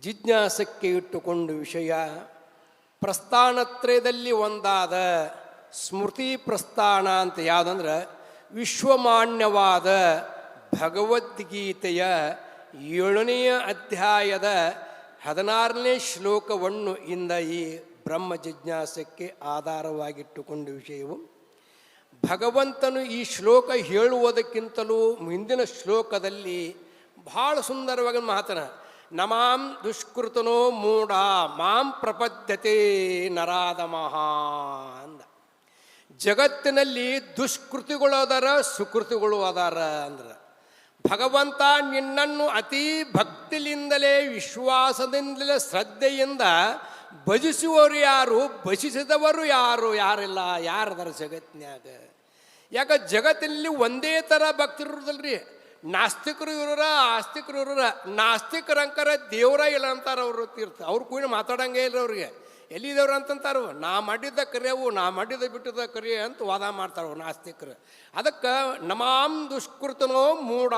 ಜಿಜ್ಞಾಸಕ್ಕೆ ಇಟ್ಟುಕೊಂಡು ವಿಷಯ ಪ್ರಸ್ಥಾನತ್ರಯದಲ್ಲಿ ಒಂದಾದ ಸ್ಮೃತಿ ಪ್ರಸ್ಥಾನ ಅಂತ ಯಾವುದಂದ್ರೆ ವಿಶ್ವಮಾನ್ಯವಾದ ಭಗವದ್ಗೀತೆಯ 7ನೇ ಅಧ್ಯಾಯದ 16ನೇ ಶ್ಲೋಕವನ್ನು ಇಂದ ಈ ಬ್ರಹ್ಮ ಜಿಜ್ಞಾಸಕ್ಕೆ ಆಧಾರವಾಗಿಟ್ಟುಕೊಂಡ ವಿಷಯವು ಭಗವಂತನು ಈ ಶ್ಲೋಕ ಹೇಳುವುದಕ್ಕಿಂತಲೂ ಹಿಂದಿನ ಶ್ಲೋಕದಲ್ಲಿ ಬಹಳ ಸುಂದರವಾಗಿ ಮಾತನ ನಮಾಂ ದುಷ್ಕೃತನೋ ಮೂಢ ಮಾಂ ಪ್ರಪದ್ಯತೆ ನರಾಧಮಃ ಅಂದ. ಜಗತ್ತಿನಲ್ಲಿ ದುಷ್ಕೃತಿಗಳು ಅದಾರ, ಸುಕೃತಿಗಳು ಅದಾರ ಅಂದ್ರೆ ಭಗವಂತ ನಿನ್ನನ್ನು ಅತೀ ಭಕ್ತಿಲಿಂದಲೇ ವಿಶ್ವಾಸದಿಂದಲೇ ಶ್ರದ್ಧೆಯಿಂದ ಭಜಿಸುವವರು ಯಾರು, ಭಜಿಸಿದವರು ಯಾರಿಲ್ಲ, ಯಾರದಾರ ಜಗತ್ತಿನ್ಯಾಗ? ಯಾಕೆ ಜಗತ್ತಿನಲ್ಲಿ ಒಂದೇ ಥರ ಭಕ್ತರಿರೋದಲ್ರಿ. ನಾಸ್ತಿಕರು ಇರೋರ, ಆಸ್ತಿಕರು ಇರೋರ. ನಾಸ್ತಿಕರಂಕರ ದೇವರ ಇಲ್ಲ ಅಂತಾರೆ ಅವರು ತೀರ್ಥ. ಅವ್ರು ಕೂಡ ಮಾತಾಡಂಗೇ ಇಲ್ಲ ಅವ್ರಿಗೆ. ಎಲ್ಲಿದೇವ್ರು ಅಂತಂತಾರು, ನಾ ಮಾಡಿದ್ದ ಕರೆಯವು, ನಾ ಮಾಡಿದ ಬಿಟ್ಟದ ಕರಿಯ ಅಂತ ವಾದ ಮಾಡ್ತಾರೆ ಅವ್ರು ನಾಸ್ತಿಕರು. ಅದಕ್ಕೆ ನಮಾಂ ದುಷ್ಕೃತನೋ ಮೂಢ,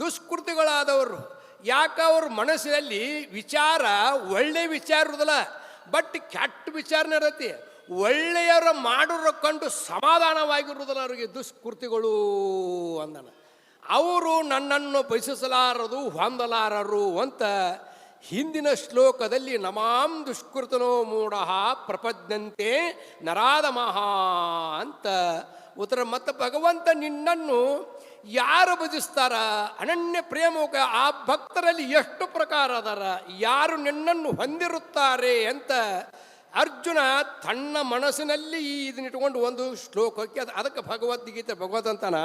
ದುಷ್ಕೃತಿಗಳಾದವರು. ಯಾಕೆ ಅವ್ರ ಮನಸ್ಸಿನಲ್ಲಿ ವಿಚಾರ ಒಳ್ಳೆ ವಿಚಾರ ಇರೋದಿಲ್ಲ, ಬಟ್ ಕೆಟ್ಟ ವಿಚಾರನೇ ಇರತ್ತೆ. ಒಳ್ಳೆಯರ ಮಾಡೋರ ಕಂಡು ಸಮಾಧಾನವಾಗಿರುವುದಿಲ್ಲ ಅವರಿಗೆ ದುಷ್ಕೃತಿಗಳು ಅಂದನ. ಅವರು ನನ್ನನ್ನು ಬಯಸಲಾರದು, ಹೊಂದಲಾರರು ಅಂತ ಹಿಂದಿನ ಶ್ಲೋಕದಲ್ಲಿ ನಮಾಂ ದುಷ್ಕೃತನೋ ಮೂಢ ಪ್ರಪದ್ಯಂತೆ ನರಾಧಮಃ ಅಂತ ಉತ್ತರ. ಮತ್ತು ಭಗವಂತ ನಿನ್ನನ್ನು ಯಾರು ಭಜಿಸ್ತಾರ, ಅನನ್ಯ ಪ್ರೇಮೋಕ ಆ ಭಕ್ತರಲ್ಲಿ ಎಷ್ಟು ಪ್ರಕಾರ ಅದಾರ, ಯಾರು ನಿನ್ನನ್ನು ಹೊಂದಿರುತ್ತಾರೆ ಅಂತ ಅರ್ಜುನ ತನ್ನ ಮನಸ್ಸಿನಲ್ಲಿ ಇದನ್ನಿಟ್ಕೊಂಡು ಒಂದು ಶ್ಲೋಕಕ್ಕೆ ಅದಕ್ಕೆ ಭಗವದ್ಗೀತೆ ಭಗವಂತನ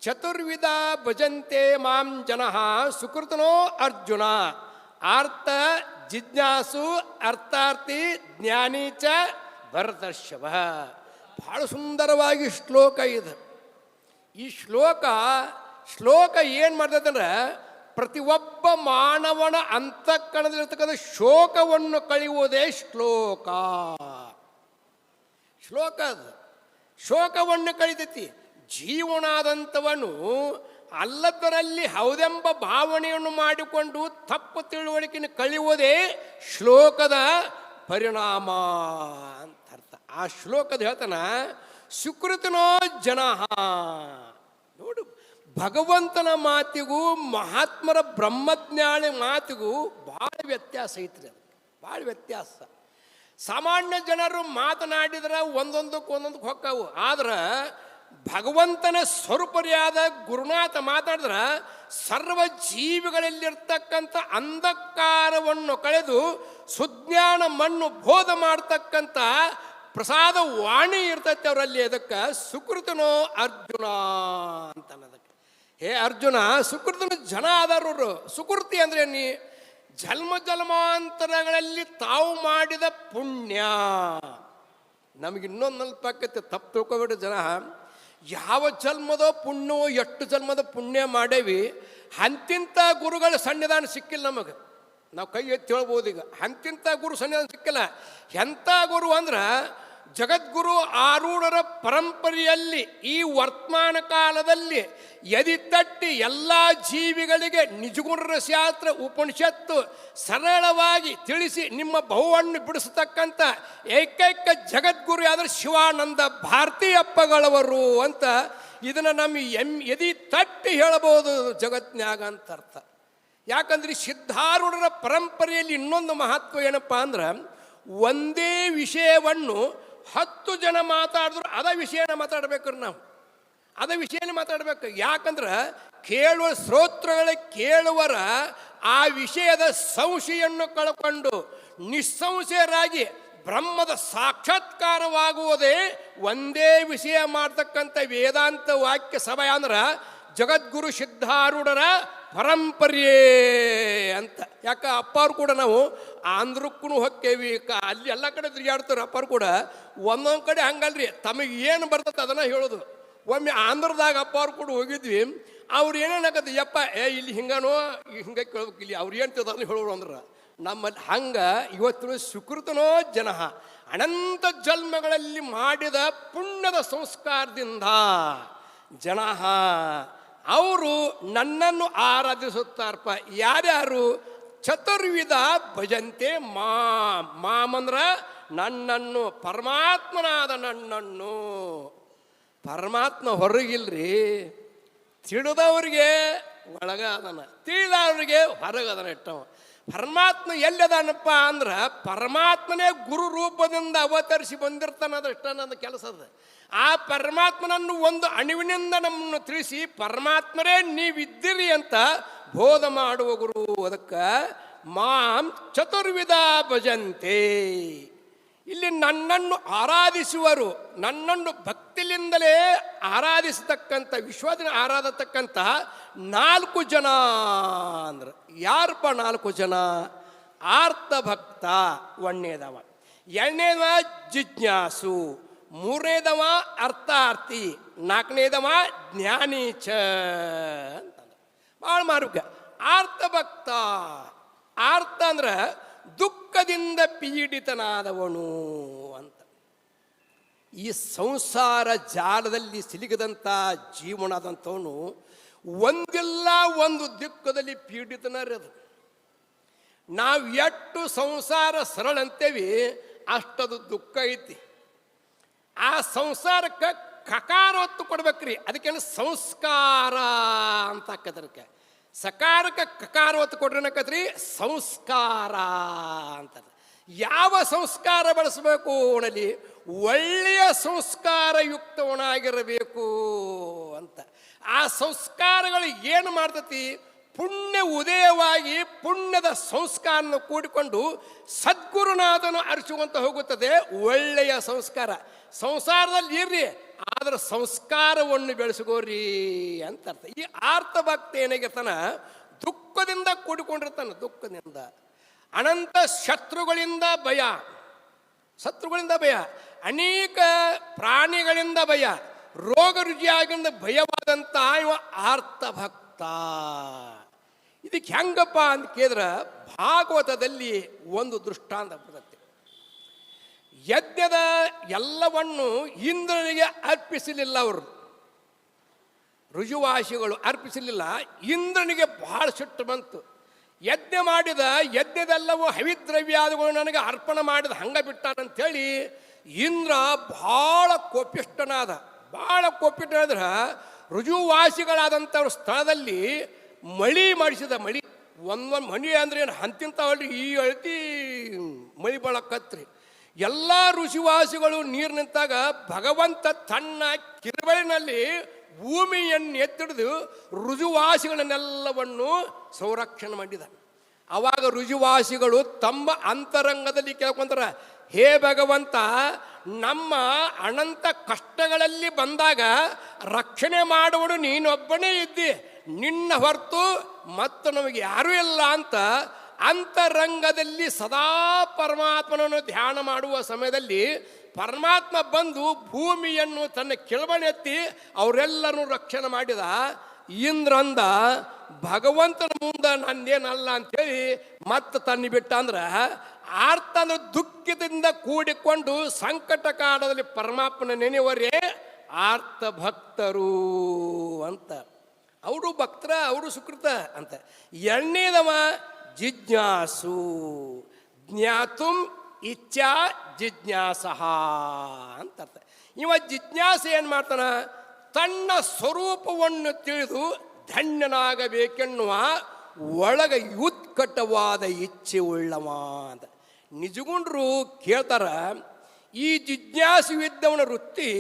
ಚತುರ್ವಿಧ ಭಜಂತೆ ಮಾಂ ಜನಃ ಸುಕೃತನೋ ಅರ್ಜುನ ಆರ್ಥ ಜಿಜ್ಞಾಸು ಅರ್ಥಾರ್ಥಿ ಜ್ಞಾನಿ ಚ ಭರತರ್ಷಭ. ಬಹಳ ಸುಂದರವಾಗಿ ಶ್ಲೋಕ ಇದೆ. ಈ ಶ್ಲೋಕ ಏನು ಮಾಡ್ತದಂದ್ರೆ ಪ್ರತಿಯೊಬ್ಬ ಮಾನವನ ಅಂತಃಕರಣದಲ್ಲಿರ್ತಕ್ಕಂಥ ಶೋಕವನ್ನು ಕಳೆಯುವುದೇ ಶ್ಲೋಕ. ಅದು ಶೋಕವನ್ನು ಕಳಿತೈತಿ. ಜೀವನಾದಂಥವನು ಅಲ್ಲದರಲ್ಲಿ ಹೌದೆಂಬ ಭಾವನೆಯನ್ನು ಮಾಡಿಕೊಂಡು ತಪ್ಪು ತಿಳುವಳಿಕೆಯನ್ನು ಕಳೆಯುವುದೇ ಶ್ಲೋಕದ ಪರಿಣಾಮ ಅಂತ ಅರ್ಥ. ಆ ಶ್ಲೋಕದ ಹೇಳ್ತಾನ ಸುಕೃತನೋ ಜನಃ. ನೋಡು, ಭಗವಂತನ ಮಾತಿಗೂ ಮಹಾತ್ಮರ ಬ್ರಹ್ಮಜ್ಞಾನಿ ಮಾತಿಗೂ ಭಾಳ ವ್ಯತ್ಯಾಸ ಐತ್ರಿ. ಭಾಳ ವ್ಯತ್ಯಾಸ. ಸಾಮಾನ್ಯ ಜನರು ಮಾತನಾಡಿದ್ರೆ ಒಂದೊಂದಕ್ಕೆ ಹೊಕ್ಕವು. ಆದ್ರೆ ಭಗವಂತನ ಸ್ವರೂಪರಿಯಾದ ಗುರುನಾಥ ಮಾತಾಡಿದ್ರೆ ಸರ್ವ ಜೀವಿಗಳಲ್ಲಿರ್ತಕ್ಕಂಥ ಅಂಧಕಾರವನ್ನು ಕಳೆದು ಸುಜ್ಞಾನ ಮಣ್ಣು ಬೋಧ ಮಾಡ್ತಕ್ಕಂಥ ಪ್ರಸಾದ ವಾಣಿ ಇರ್ತೈತೆ ಅವರಲ್ಲಿ. ಅದಕ್ಕೆ ಸುಕೃತನೋ ಅರ್ಜುನ ಅಂತ ಅನ್ನೋದಕ್ಕೆ. ಹೇ ಅರ್ಜುನ, ಸುಕೃತನ ಜನ ಆದವರು. ಸುಕೃತಿ ಅಂದ್ರೆ ನೀ ಜನ್ಮಾಂತರಗಳಲ್ಲಿ ತಾವು ಮಾಡಿದ ಪುಣ್ಯ. ನಮಗೆ ಇನ್ನೊಂದು ನೆನಪಾಕೈತೆ, ತಪ್ಪು ತಿಳ್ಕೊಬೇಡ ಜನ. ಯಾವ ಜನ್ಮದ ಪುಣ್ಯವೋ, ಎಷ್ಟು ಜನ್ಮದ ಪುಣ್ಯ ಮಾಡೇವಿ, ಅಂತಿಂಥ ಗುರುಗಳ ಸನ್ನಿಧಾನ ಸಿಕ್ಕಿಲ್ಲ ನಮಗೆ. ನಾವು ಕೈ ಎತ್ತಿ ಹೇಳ್ಬೋದು ಈಗ, ಅಂತಿಂಥ ಗುರು ಸನ್ನಿಧಾನ ಸಿಕ್ಕಿಲ್ಲ. ಎಂಥ ಗುರು ಅಂದ್ರೆ ಜಗದ್ಗುರು ಆರೂಢರ ಪರಂಪರೆಯಲ್ಲಿ ಈ ವರ್ತಮಾನ ಕಾಲದಲ್ಲಿ ಎದಿ ತಟ್ಟಿ ಎಲ್ಲ ಜೀವಿಗಳಿಗೆ ನಿಜಗುಣರ ಶಾಸ್ತ್ರ ಉಪನಿಷತ್ತು ಸರಳವಾಗಿ ತಿಳಿಸಿ ನಿಮ್ಮ ಬಹುವನ್ನು ಬಿಡಿಸತಕ್ಕಂಥ ಏಕೈಕ ಜಗದ್ಗುರು ಯಾದ್ರೆ ಶಿವಾನಂದ ಭಾರತೀಯಪ್ಪಗಳವರು ಅಂತ ಇದನ್ನು ನಮ್ಮ ಎದಿ ತಟ್ಟಿ ಹೇಳಬಹುದು ಜಗತ್ನ್ಯಾಗ ಅಂತ ಅರ್ಥ. ಯಾಕಂದ್ರೆ ಸಿದ್ಧಾರೂಢರ ಪರಂಪರೆಯಲ್ಲಿ ಇನ್ನೊಂದು ಮಹತ್ವ ಏನಪ್ಪ ಅಂದ್ರೆ, ಒಂದೇ ವಿಷಯವನ್ನು 10 ಜನ ಮಾತಾಡಿದ್ರು ಅದ ವಿಷಯನ ಮಾತಾಡ್ಬೇಕು. ನಾವು ಅದ ವಿಷಯನ ಮಾತಾಡ್ಬೇಕು. ಯಾಕಂದ್ರೆ ಕೇಳುವ ಶ್ರೋತೃಗಳ ಕೇಳುವರ ಆ ವಿಷಯದ ಸಂಶಯನ್ನು ಕಳ್ಕೊಂಡು ನಿಸ್ಸಂಶಯರಾಗಿ ಬ್ರಹ್ಮದ ಸಾಕ್ಷಾತ್ಕಾರವಾಗುವುದೇ ಒಂದೇ ವಿಷಯ ಮಾಡ್ತಕ್ಕಂಥ ವೇದಾಂತ ವಾಕ್ಯ ಸಭೆ ಅಂದ್ರೆ ಜಗದ್ಗುರು ಸಿದ್ಧಾರೂಢರ ಪರಂಪರೆಯೇ ಅಂತ. ಯಾಕೆ ಅಪ್ಪಾರು ಕೂಡ ನಾವು ಆಂಧ್ರಕ್ಕೂ ಹೊಕ್ಕೇವಿ, ಅಲ್ಲಿ ಎಲ್ಲ ಕಡೆ ತಿರುಗಾಡ್ತಾರೆ. ಅಪ್ಪಾರು ಕೂಡ ಒಂದೊಂದು ಕಡೆ ಹಂಗಲ್ರಿ, ತಮಗೆ ಏನು ಬರ್ತದೆ ಅದನ್ನು ಹೇಳೋದು. ಒಮ್ಮೆ ಆಂಧ್ರದಾಗ ಅಪ್ಪಾರು ಕೂಡ ಹೋಗಿದ್ವಿ. ಅವ್ರು ಏನೇನಾಗತ್ತೆ, ಯಪ್ಪ ಇಲ್ಲಿ ಹಿಂಗನೋ ಹಿಂಗೆ ಕೇಳ್ಬೇಕು, ಇಲ್ಲಿ ಅವ್ರು ಏನು ತಿಳ್ದಾರ ಹೇಳೋರು ಅಂದ್ರೆ ನಮ್ಮಲ್ಲಿ ಹಂಗೆ ಇವತ್ತು ಸುಕೃತನೋ ಜನ ಅನಂತ ಜನ್ಮಗಳಲ್ಲಿ ಮಾಡಿದ ಪುಣ್ಯದ ಸಂಸ್ಕಾರದಿಂದ ಜನ ಅವರು ನನ್ನನ್ನು ಆರಾಧಿಸುತ್ತಾರಪ್ಪ. ಯಾರ್ಯಾರು? ಚತುರ್ವಿಧ ಭಜಂತೆ ಮಾಮಂದ್ರ ನನ್ನನ್ನು, ಪರಮಾತ್ಮನಾದ ನನ್ನನ್ನು. ಪರಮಾತ್ಮ ಹೊರಗಿಲ್ರಿ, ತಿಳಿದವ್ರಿಗೆ ಒಳಗದನ, ತಿಳಿದವ್ರಿಗೆ ಹೊರಗದನ. ಇಟ್ಟವ ಪರಮಾತ್ಮ ಎಲ್ಲದನಪ್ಪ ಅಂದ್ರೆ ಪರಮಾತ್ಮನೇ ಗುರು ರೂಪದಿಂದ ಅವತರಿಸಿ ಬಂದಿರ್ತಾನದಷ್ಟ ನನ್ನ ಕೆಲಸದ. ಆ ಪರಮಾತ್ಮನನ್ನು ಒಂದು ಅಣುವಿನಿಂದ ನಮ್ಮನ್ನು ತಿಳಿಸಿ ಪರಮಾತ್ಮರೇ ನೀವಿದ್ದೀರಿ ಅಂತ ಬೋಧ ಮಾಡುವ ಗುರು. ಅದಕ್ಕೆ ಮಾಂ ಚತುರ್ವಿಧ ಭಜಂತೆ. ಇಲ್ಲಿ ನನ್ನನ್ನು ಆರಾಧಿಸುವರು, ನನ್ನನ್ನು ಭಕ್ತಿಲಿಂದಲೇ ಆರಾಧಿಸತಕ್ಕಂಥ, ವಿಶ್ವದಿಂದ ಆರಾಧತಕ್ಕಂಥ 4 ಜನ ಅಂದ್ರೆ ಯಾರಪ್ಪ 4 ಜನ? ಆರ್ತ ಭಕ್ತ ಒಂದನೇದವ, ಎರಡನೇದವ ಜಿಜ್ಞಾಸು, ಮೂರನೇದವ ಅರ್ಥಾರ್ಥಿ, ನಾಲ್ಕನೇದವ ಜ್ಞಾನೀಚ ಅಂತ ಭಾಳ ಮಾರುಕ. ಆರ್ತ ಭಕ್ತ, ಆರ್ತ ಅಂದ್ರೆ ದುಃಖದಿಂದ ಪೀಡಿತನಾದವನು ಅಂತ. ಈ ಸಂಸಾರ ಜಾಲದಲ್ಲಿ ಸಿಲುಕಿದಂಥ ಜೀವನದಂಥವನು ಒಂದಿಲ್ಲ ಒಂದು ದುಃಖದಲ್ಲಿ ಪೀಡಿತನರದು. ನಾವು ಎಷ್ಟು ಸಂಸಾರ ಸರಳ ಅಂತೇವಿ ಅಷ್ಟದು ದುಃಖ ಐತಿ. ಆ ಸಂಸಾರಕ್ಕೆ ಕಕಾರ ಹೊತ್ತು ಕೊಡ್ಬೇಕ್ರಿ, ಅದಕ್ಕೇನು ಸಂಸ್ಕಾರ ಅಂತ ಹಾಕದ್ರಕ್ಕೆ. ಸಕಾರಕ್ಕೆ ಕಕಾರ ಹೊತ್ತು ಕೊಡ್ರಿ ಅನ್ನಕತ್ರಿ ಸಂಸ್ಕಾರ ಅಂತ. ಯಾವ ಸಂಸ್ಕಾರ ಬಳಸಬೇಕು ಅವನಲ್ಲಿ? ಒಳ್ಳೆಯ ಸಂಸ್ಕಾರಯುಕ್ತವನಾಗಿರಬೇಕು ಅಂತ. ಆ ಸಂಸ್ಕಾರಗಳು ಏನು ಮಾಡ್ತತಿ? ಪುಣ್ಯ ಉದಯವಾಗಿ ಪುಣ್ಯದ ಸಂಸ್ಕಾರನ ಕೂಡಿಕೊಂಡು ಸದ್ಗುರುನಾಥನು ಅರಿಸುವಂತ ಹೋಗುತ್ತದೆ ಒಳ್ಳೆಯ ಸಂಸ್ಕಾರ. ಸಂಸಾರದಲ್ಲಿ ಇರ್ರಿ, ಆದ್ರೆ ಸಂಸ್ಕಾರವನ್ನು ಬೆಳೆಸ್ಕೋರಿ ಅಂತ ಅರ್ಥ. ಈ ಆರ್ತ ಭಕ್ತ ಏನಾಗಿರ್ತಾನ? ದುಃಖದಿಂದ ಕೂಡಿಕೊಂಡಿರ್ತಾನೆ. ದುಃಖದಿಂದ, ಅನಂತ ಶತ್ರುಗಳಿಂದ ಭಯ, ಶತ್ರುಗಳಿಂದ ಭಯ, ಅನೇಕ ಪ್ರಾಣಿಗಳಿಂದ ಭಯ, ರೋಗ ರುಜಿಯಾಗಿಂದ ಭಯವಾದಂಥ ಇವ ಆರ್ತ ಭಕ್ತ. ಇದಕ್ಕೆ ಹೆಂಗಪ್ಪ ಅಂತ ಕೇಳಿದ್ರೆ ಭಾಗವತದಲ್ಲಿ ಒಂದು ದೃಷ್ಟಾಂತ ಬರ್ತದೆ. ಯಜ್ಞದ ಎಲ್ಲವನ್ನು ಇಂದ್ರನಿಗೆ ಅರ್ಪಿಸಲಿಲ್ಲ ಅವರು, ಋಜುವಾಸಿಗಳು ಅರ್ಪಿಸಲಿಲ್ಲ. ಇಂದ್ರನಿಗೆ ಬಹಳ ಸಿಟ್ಟು ಬಂತು. ಯಜ್ಞ ಮಾಡಿದ ಯಜ್ಞದೆಲ್ಲವೂ ಹವಿದ್ರವ್ಯಾದಿಗಳು ನನಗೆ ಅರ್ಪಣೆ ಮಾಡಿದ ಹಂಗ ಬಿಟ್ಟಾನಂಥೇಳಿ ಇಂದ್ರ ಭಾಳ ಕೋಪಿಷ್ಟನಾದ. ಭಾಳ ಕೋಪಿಷ್ಟನಾದ್ರ ಋಜುವಾಸಿಗಳಾದಂಥವ್ರ ಸ್ಥಳದಲ್ಲಿ ಮಳಿ ಮಾಡಿಸಿದ. ಮಳಿ ಒಂದೊಂದು ಮಣಿ ಅಂದ್ರೆ ಏನು ಅಂತಿಂತವಲ್ರಿ, ಈ ಅಳತಿ ಮಳಿ ಬಳಕತ್ರಿ. ಎಲ್ಲ ಋಷಿವಾಸಿಗಳು ನೀರು ನಿಂತಾಗ ಭಗವಂತ ತನ್ನ ಕಿರುಬೆಳಿನಲ್ಲಿ ಭೂಮಿಯನ್ನು ಎತ್ತಿಡಿದು ಋಜುವಾಸಿಗಳನ್ನೆಲ್ಲವನ್ನು ಸಂರಕ್ಷಣೆ ಮಾಡಿದ. ಆವಾಗ ಋಜುವಾಸಿಗಳು ತಮ್ಮ ಅಂತರಂಗದಲ್ಲಿ ಕೇಳ್ಕೊಂತಾರ, ಹೇ ಭಗವಂತ, ನಮ್ಮ ಅನಂತ ಕಷ್ಟಗಳಲ್ಲಿ ಬಂದಾಗ ರಕ್ಷಣೆ ಮಾಡುವನು ನೀನೊಬ್ಬನೇ ಇದ್ದಿ, ನಿನ್ನ ಹೊರತು ಮತ್ತು ನಮಗೆ ಯಾರೂ ಇಲ್ಲ ಅಂತ ಅಂತರಂಗದಲ್ಲಿ ಸದಾ ಪರಮಾತ್ಮನನ್ನು ಧ್ಯಾನ ಮಾಡುವ ಸಮಯದಲ್ಲಿ ಪರಮಾತ್ಮ ಬಂದು ಭೂಮಿಯನ್ನು ತನ್ನ ಕೆಳಬನೆತ್ತಿ ಅವರೆಲ್ಲರೂ ರಕ್ಷಣೆ ಮಾಡಿದ. ಇಂದ್ರಂದ ಭಗವಂತನ ಮುಂದೆ ನನ್ನೇನಲ್ಲ ಅಂಥೇಳಿ ಮತ್ತೆ ತನ್ನಿ ಬಿಟ್ಟ. ಅಂದ್ರೆ ಆರ್ತ ಅಂದ್ರೆ ದುಃಖದಿಂದ ಕೂಡಿಕೊಂಡು ಸಂಕಟ ಕಾಲದಲ್ಲಿ ಪರಮಾತ್ಮನ ನೆನೆಯವರೇ ಆರ್ತ ಭಕ್ತರು ಅಂತ. ಅವರು ಭಕ್ತರ, ಅವರು ಸುಕೃತ ಅಂತ. ಎರಡನೇದವ ಜಿಜ್ಞಾಸು, ಜ್ಞಾತುಂ ಇಚ್ಛಾ ಜಿಜ್ಞಾಸಃ ಅಂತ ಅರ್ಥ. ಇವ ಜಿಜ್ಞಾಸ ಏನು ಮಾಡ್ತಾನ? ತನ್ನ ಸ್ವರೂಪವನ್ನು ತಿಳಿದು ಧನ್ಯನಾಗಬೇಕೆನ್ನುವ ಒಳಗ ಉತ್ಕಟವಾದ ಇಚ್ಛೆ ಉಳ್ಳವ ಅಂತ. ನಿಜಗುಂಡ್ರು ಕೇಳ್ತಾರ, ಈ ಜಿಜ್ಞಾಸವಿದ್ದವನ ವೃತ್ತಿ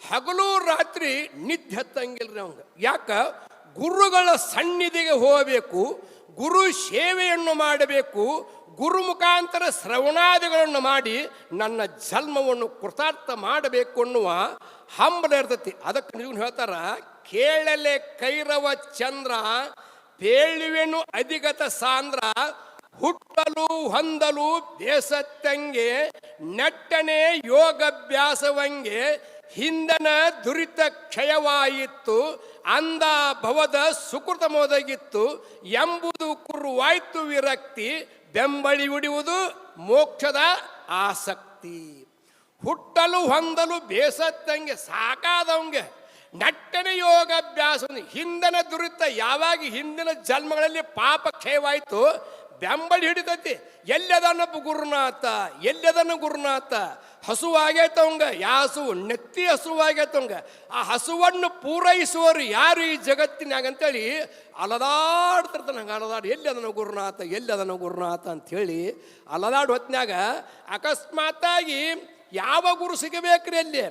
ಹಗಲು ರಾತ್ರಿ ನಿದ್ದೆ ಹತ್ತಂಗಿಲ್ರಿ ಅವಂಗ. ಯಾಕ? ಗುರುಗಳ ಸನ್ನಿಧಿಗೆ ಹೋಗಬೇಕು, ಗುರು ಸೇವೆಯನ್ನು ಮಾಡಬೇಕು, ಗುರು ಮುಖಾಂತರ ಶ್ರವಣಾದಿಗಳನ್ನು ಮಾಡಿ ನನ್ನ ಜನ್ಮವನ್ನು ಕೃತಾರ್ಥ ಮಾಡಬೇಕು ಅನ್ನುವ ಹಂಬಲ ಇರ್ತತಿ. ಅದಕ್ಕೆ ನೀವು ಹೇಳ್ತಾರ, ಕೇಳಲೆ ಕೈರವ ಚಂದ್ರ ಪೇಳುವೆನು ಅಧಿಗತ ಸಾಂದ್ರ, ಹುಟ್ಟಲು ಹೊಂದಲು ಬೇಸತ್ತಂಗೆ ನೆಟ್ಟನೆ ಯೋಗಾಭ್ಯಾಸವಂಗೆ ಹಿಂದನ ದುರಿತ ಕ್ಷಯವಾಯಿತು, ಅಂದ ಭವದ ಸುಕೃತ ಮೊದಗಿತ್ತು ಎಂಬುದು ಕುರುವಾಯ್ತು ವಿರಕ್ತಿ, ಬೆಂಬಳಿ ಉಡಿಯುವುದು ಮೋಕ್ಷದ ಆಸಕ್ತಿ. ಹುಟ್ಟಲು ಹೊಂದಲು ಬೇಸತ್ತಂಗೆ ಸಾಕಾದವಂಗೆ ನಟ್ಟನೆ ಯೋಗಾಭ್ಯಾಸ, ಹಿಂದನ ದುರಿತ, ಯಾವಾಗ ಹಿಂದಿನ ಜನ್ಮಗಳಲ್ಲಿ ಪಾಪ ಕ್ಷಯವಾಯಿತು ಬೆಂಬಳಿ ಹಿಡಿತೈತಿ. ಎಲ್ಲದನ್ನಪ್ಪ ಗುರುನಾಥ, ಎಲ್ಲದನ್ನ ಗುರುನಾಥ. ಹಸುವಾಗೈತವಂಗ, ಹಸುವು ನೆತ್ತಿ ಹಸುವಾಗೈತವಂಗ. ಆ ಹಸುವನ್ನು ಪೂರೈಸುವರು ಯಾರು ಈ ಜಗತ್ತಿನಾಗ ಅಂತೇಳಿ ಅಲದಾಡ್ತಿರ್ತಾನೆ. ಹಂಗೆ ಅಲದಾಡಿ ಎಲ್ಲದನ್ನ ಗುರುನಾಥ, ಎಲ್ಲದನ್ನ ಗುರುನಾಥ ಅಂಥೇಳಿ ಅಲದಾಡು ಹೊತ್ನಾಗ ಅಕಸ್ಮಾತಾಗಿ ಯಾವ ಗುರು ಸಿಗಬೇಕ್ರಿ ಅಲ್ಲಿ?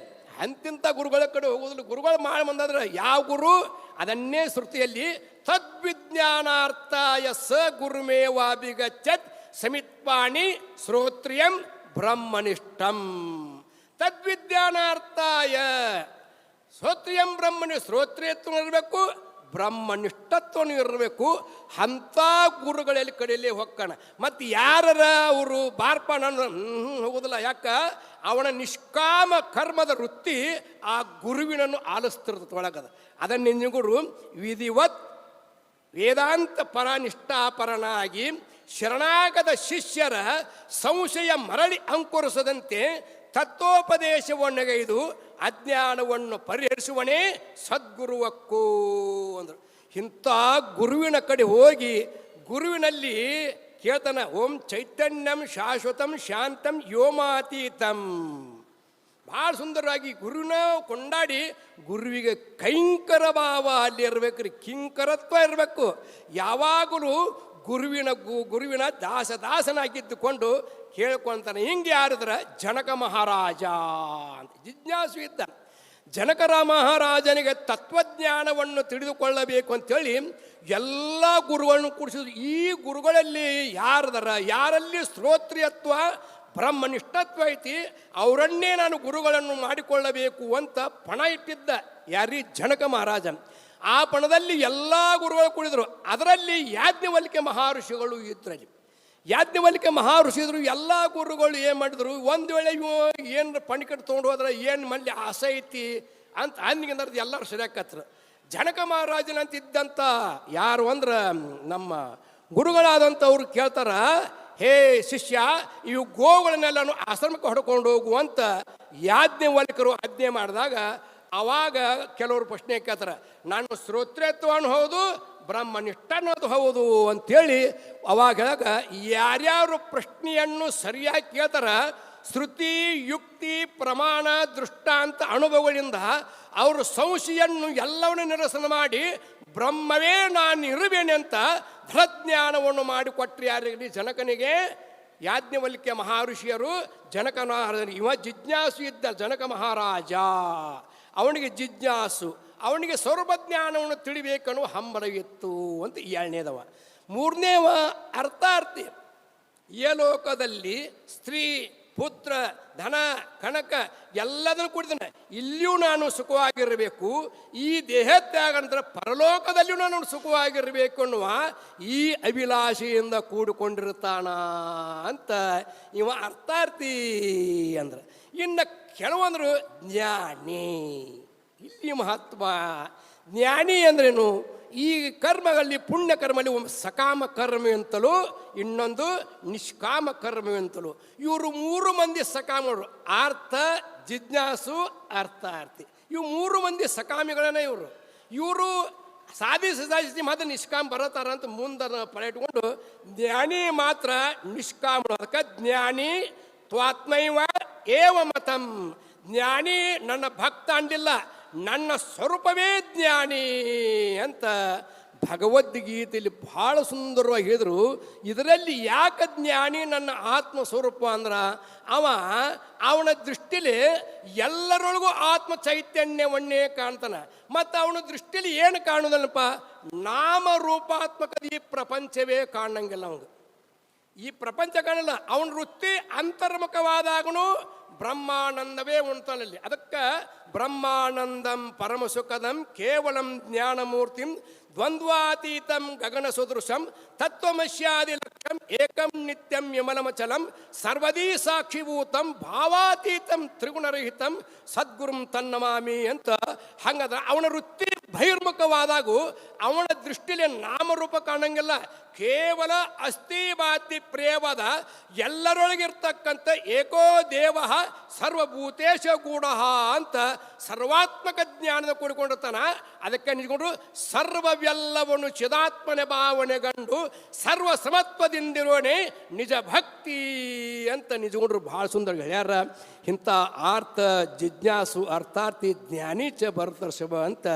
ಅಂತಿಂಥ ಗುರುಗಳ ಕಡೆ ಹೋಗೋದಿಲ್ಲ. ಗುರುಗಳು ಮಾಡಿ ಬಂದಾದ್ರೆ ಯಾವ ಗುರು? ಅದನ್ನೇ ಶ್ರುತಿಯಲ್ಲಿ ತದ್ವಿಜ್ಞಾನಾರ್ಥಾಯ ಸ ಗುರುಮೇವಾಭಿಗಚ್ಚತ್ ಸಮಿತ್ಪಾಣಿ ಶ್ರೋತ್ರಿಯಂ ಬ್ರಹ್ಮನಿಷ್ಠಂ. ತದ್ವಿಜ್ಞಾನಾರ್ಥಾಯ ಶ್ರೋತ್ರಿಯಂ ಬ್ರಹ್ಮನಿ, ಶ್ರೋತ್ರಿಯತ್ವ ಇರಬೇಕು, ಬ್ರಹ್ಮನಿಷ್ಠತ್ವನು ಇರಬೇಕು. ಅಂಥ ಗುರುಗಳಲ್ಲಿ ಕಡೆಯಲ್ಲಿ ಹೊಕ್ಕಣ. ಮತ್ತು ಯಾರ ಅವರು ಬಾರ್ಪ ನಾನು ಹೋಗೋದಿಲ್ಲ. ಯಾಕ? ಅವನ ನಿಷ್ಕಾಮ ಕರ್ಮದ ವೃತ್ತಿ ಆ ಗುರುವಿನನ್ನು ಆಲಿಸ್ತಿರ್ತದೆ ಒಳಗದ. ಅದನ್ನು ಗುರು ವಿಧಿವತ್ ವೇದಾಂತ ಪರನಿಷ್ಠಾಪರನಾಗಿ ಶರಣಾಗತ ಶಿಷ್ಯರ ಸಂಶಯ ಮರಳಿ ಅಂಕುರಿಸದಂತೆ ತತ್ವೋಪದೇಶವನ್ನಗೈದು ಅಜ್ಞಾನವನ್ನು ಪರಿಹರಿಸುವನೇ ಸದ್ಗುರುವಕ್ಕೂ ಅಂದರು. ಇಂಥ ಗುರುವಿನ ಕಡೆ ಹೋಗಿ ಗುರುವಿನಲ್ಲಿ ಕೇಳ್ತಾನ, ಓಂ ಚೈತನ್ಯಂ ಶಾಶ್ವತಂ ಶಾಂತಂ ವ್ಯೋಮಾತೀತಂ. ಭಾಳ ಸುಂದರವಾಗಿ ಗುರುವಿನ ಕೊಂಡಾಡಿ ಗುರುವಿಗೆ ಕೈಂಕರ ಭಾವ ಅಲ್ಲಿ ಇರಬೇಕ್ರಿ, ಕಿಂಕರತ್ವ ಇರಬೇಕು. ಯಾವಾಗಲೂ ಗುರುವಿನ ದಾಸನಾಗಿದ್ದುಕೊಂಡು ಕೇಳ್ಕೊಳ್ತಾನೆ. ಹಿಂಗೆ ಯಾರಿದ್ರೆ ಜನಕ ಮಹಾರಾಜ ಅಂತ ಜಿಜ್ಞಾಸು ಇದ್ದ. ಜನಕರ ಮಹಾರಾಜನಿಗೆ ತತ್ವಜ್ಞಾನವನ್ನು ತಿಳಿದುಕೊಳ್ಳಬೇಕು ಅಂಥೇಳಿ ಎಲ್ಲ ಗುರುಗಳನ್ನು ಕೂಡಿಸಿದ್ರು. ಈ ಗುರುಗಳಲ್ಲಿ ಯಾರಲ್ಲಿ ಶ್ರೋತ್ರಿಯತ್ವ ಬ್ರಹ್ಮನಿಷ್ಠತ್ವ ಐತಿ ಅವರನ್ನೇ ನಾನು ಗುರುಗಳನ್ನು ಮಾಡಿಕೊಳ್ಳಬೇಕು ಅಂತ ಪಣ ಇಟ್ಟಿದ್ದ. ಯಾರೀ? ಜನಕ ಮಹಾರಾಜ. ಆ ಪಣದಲ್ಲಿ ಎಲ್ಲ ಗುರುಗಳು ಕೂಡಿದ್ರು. ಅದರಲ್ಲಿ ಯಾಜ್ಞವಲ್ಕ್ಯ ಮಹರ್ಷಿಗಳು ಇದ್ರಲ್ಲಿ. ಯಾಜ್ಞವಲ್ಕ್ಯ ಮಹರ್ಷಿ ಇದ್ರು. ಎಲ್ಲ ಗುರುಗಳು ಏನು ಮಾಡಿದ್ರು, ಒಂದು ವೇಳೆ ಏನು ಪಣಿಕಟ್ಟು ತೊಗೊಂಡು ಹೋದ್ರೆ ಏನು ಮಲ್ಲಿ ಆಸೆ ಐತಿ ಅಂತ ಅಂದಿಗೆ ಎಲ್ಲರೂ ಸರಿಯಾಕತ್ರು. ಜನಕ ಮಹಾರಾಜನಂತಿದ್ದಂಥ ಯಾರು ಅಂದ್ರೆ ನಮ್ಮ ಗುರುಗಳಾದಂಥವ್ರು ಕೇಳ್ತಾರ, ಹೇ ಶಿಷ್ಯ, ಇವು ಗೋಗಳನ್ನೆಲ್ಲನು ಆಶ್ರಮಕ್ಕೆ ಹೊಡ್ಕೊಂಡು ಹೋಗುವಂತ ಯಾಜ್ಞವಲ್ಕ್ಯರು ಆಜ್ಞೆ ಮಾಡಿದಾಗ ಅವಾಗ ಕೆಲವರು ಪ್ರಶ್ನೆ ಕೇಳ್ತಾರೆ, ನಾನು ಶ್ರೋತ್ರಿಯತ್ವನು ಹೌದು ಬ್ರಹ್ಮನಿಷ್ಠನದು ಹೌದು ಅಂಥೇಳಿ ಅವಾಗ ಯಾರ್ಯಾರು ಪ್ರಶ್ನೆಯನ್ನು ಸರಿಯಾಗಿ ಕೇಳ್ತಾರ, ಶ್ರುತಿ ಯುಕ್ತಿ ಪ್ರಮಾಣ ದೃಷ್ಟಾಂತ ಅನುಭವಗಳಿಂದ ಅವರು ಸಂಶಯನ್ನು ಎಲ್ಲವನ್ನೂ ನಿರಸನ ಮಾಡಿ ಬ್ರಹ್ಮವೇ ನಾನು ಇರುವೇನೆ ಅಂತ ದೃಢಜ್ಞಾನವನ್ನು ಮಾಡಿಕೊಟ್ರಿ. ಯಾರಿಗೆ? ಜನಕನಿಗೆ. ಯಾಜ್ಞವಲ್ಕ್ಯ ಮಹರ್ಷಿಯರು ಜನಕ ಮಹಾರಾಜ. ಇವ ಜಿಜ್ಞಾಸು ಇದ್ದ ಜನಕ ಮಹಾರಾಜ. ಅವನಿಗೆ ಜಿಜ್ಞಾಸು, ಅವನಿಗೆ ಸರ್ವಜ್ಞಾನವನ್ನು ತಿಳಿಬೇಕನ್ನೋ ಹಂಬಲವಿತ್ತು ಅಂತ ಎರಡನೇದವ. ಮೂರನೇವ ಅರ್ಥಾರ್ಥಿ. ಈ ಲೋಕದಲ್ಲಿ ಸ್ತ್ರೀ ಪುತ್ರ ಧನ ಕನಕ ಎಲ್ಲದನ್ನು ಕೊಡ್ತಾನೆ. ಇಲ್ಲಿಯೂ ನಾನು ಸುಖವಾಗಿರಬೇಕು, ಈ ದೇಹತ್ಯಾಗ ನಂತರ ಪರಲೋಕದಲ್ಲಿಯೂ ನಾನು ಸುಖವಾಗಿರಬೇಕು ಅನ್ನುವ ಈ ಅಭಿಲಾಷೆಯಿಂದ ಕೂಡಿಕೊಂಡಿರ್ತಾನ ಅಂತ ಇವ ಅರ್ಥಾರ್ಥಿ ಅಂದ್ರೆ. ಇನ್ನು ಕೆಲವೊಂದರು ಜ್ಞಾನಿ. ಇಲ್ಲಿ ಮಹತ್ವ. ಜ್ಞಾನಿ ಅಂದ್ರೇನು? ಈ ಕರ್ಮಗಳಲ್ಲಿ ಪುಣ್ಯ ಕರ್ಮಲ್ಲಿ ಒಂದು ಸಕಾಮ ಕರ್ಮ ಅಂತಲೂ ಇನ್ನೊಂದು ನಿಷ್ಕಾಮ ಕರ್ಮ ಅಂತಲೂ. ಇವರು ಮೂರು ಮಂದಿ ಸಕಾಮರು, ಅರ್ಥ ಜಿಜ್ಞಾಸು ಅರ್ಥಾರ್ಥಿ. ಇವು ಮೂರು ಮಂದಿ ಸಕಾಮಿಗಳನ್ನ ಇವರು ಸಾಧಿಸಿ ಮಾತ್ರ ನಿಷ್ಕಾಮ ಬರತಾರ ಅಂತ ಮುಂದೆ ಪಳ ಇಟ್ಕೊಂಡು ಜ್ಞಾನಿ ಮಾತ್ರ ನಿಷ್ಕಾಮ. ಅದಕ್ಕೆ ಜ್ಞಾನಿ ತ್ವಾತ್ಮೈವ ಏವ ಮತಂ. ಜ್ಞಾನಿ ನನ್ನ ಭಕ್ತ ಅಂದಿಲ್ಲ, ನನ್ನ ಸ್ವರೂಪವೇ ಜ್ಞಾನಿ ಅಂತ ಭಗವದ್ಗೀತೆಯಲ್ಲಿ ಭಾಳ ಸುಂದರವಾಗಿ ಹೇಳಿದರು. ಇದರಲ್ಲಿ ಯಾಕೆ ಜ್ಞಾನಿ ನನ್ನ ಆತ್ಮ ಸ್ವರೂಪ ಅಂದ್ರೆ ಅವನ ದೃಷ್ಟಿಲಿ ಎಲ್ಲರೊಳಗೂ ಆತ್ಮ ಚೈತನ್ಯವನ್ನೇ ಕಾಣ್ತಾನೆ. ಮತ್ತು ಅವನ ದೃಷ್ಟಿಲಿ ಏನು ಕಾಣೋದಲ್ಲಪ್ಪ, ನಾಮರೂಪಾತ್ಮಕ ಈ ಪ್ರಪಂಚವೇ ಕಾಣಂಗಿಲ್ಲ. ಅವನು ಈ ಪ್ರಪಂಚ ಕಾಣಲ್ಲ. ಅವನ ವೃತ್ತಿ ಅಂತರ್ಮುಖವಾದಾಗನು ಬ್ರಹ್ಮಾನಂದವೇ ಉಂಟಲ್ಲಿ. ಅದಕ್ಕೆ ಬ್ರಹ್ಮಾನಂದಂ ಪರಮಸುಖದಂ ಕೇವಲಂ ಜ್ಞಾನಮೂರ್ತಿಂ ದ್ವಂದ್ವಾತೀತಂ ಗಗನ ಸದೃಶಂ ತತ್ವಮಸ್ಯಾದಿ ಲಕ್ಷ್ಯಂ ಏಕಂ ನಿತ್ಯಂ ಯಮಲಮಚಲಂ ಸರ್ವದೀ ಸಾಕ್ಷಿಭೂತಂ ಭಾವಾತೀತಂ ತ್ರಿಗುಣರಹಿತಂ ಸದ್ಗುರುಂ ತನ್ನಮಾಮಿ ಅಂತ. ಹಂಗಾದ್ರೆ ಅವನ ವೃತ್ತಿ ಬಹಿರ್ಮುಖವಾದಾಗೂ ಅವನ ದೃಷ್ಟಿಲಿ ನಾಮರೂಪ ಕಾಣಂಗಿಲ್ಲ, ಕೇವಲ ಅಸ್ಥಿಭಾತಿ ಪ್ರೇಮದ ಎಲ್ಲರೊಳಗಿರ್ತಕ್ಕಂಥ ಏಕೋ ದೇವ ಸರ್ವಭೂತೇಶ ಗೂಢ ಅಂತ ಸರ್ವಾತ್ಮಕ ಜ್ಞಾನದ ಕೂಡಿಕೊಂಡಿರ್ತಾನ. ಅದಕ್ಕೆ ನಿಜಗೊಂಡ್ರು ಸರ್ವವೆಲ್ಲವನ್ನು ಚಿದಾತ್ಮನೆ ಭಾವನೆಗಂಡು ಸರ್ವ ಸಮತ್ವದಿಂದಿರೋನೆ ನಿಜ ಭಕ್ತಿ ಅಂತ ನಿಜಗೊಂಡ್ರು ಭಾಳ ಸುಂದರ ಹೇಳ್ಯಾರ. ಇಂಥ ಆರ್ಥ ಜಿಜ್ಞಾಸು ಅರ್ಥಾರ್ಥಿ ಜ್ಞಾನೀಚ ಭರತರ್ಷಭ ಅಂತ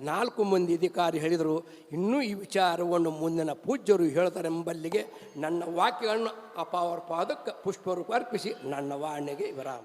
4 ಮಂದಿ ಅಧಿಕಾರಿ ಹೇಳಿದರು. ಇನ್ನೂ ಈ ವಿಚಾರವನ್ನು ಮುಂದಿನ ಪೂಜ್ಯರು ಹೇಳ್ತಾರೆ ಎಂಬಲ್ಲಿಗೆ ನನ್ನ ವಾಕ್ಯಗಳನ್ನು ಅಪಾವರ ಪಾದಕ್ಕೆ ಪುಷ್ಪರೂಪ ಅರ್ಪಿಸಿ ನನ್ನ ವಾಣಿಗೆ ವಿರಾಮ.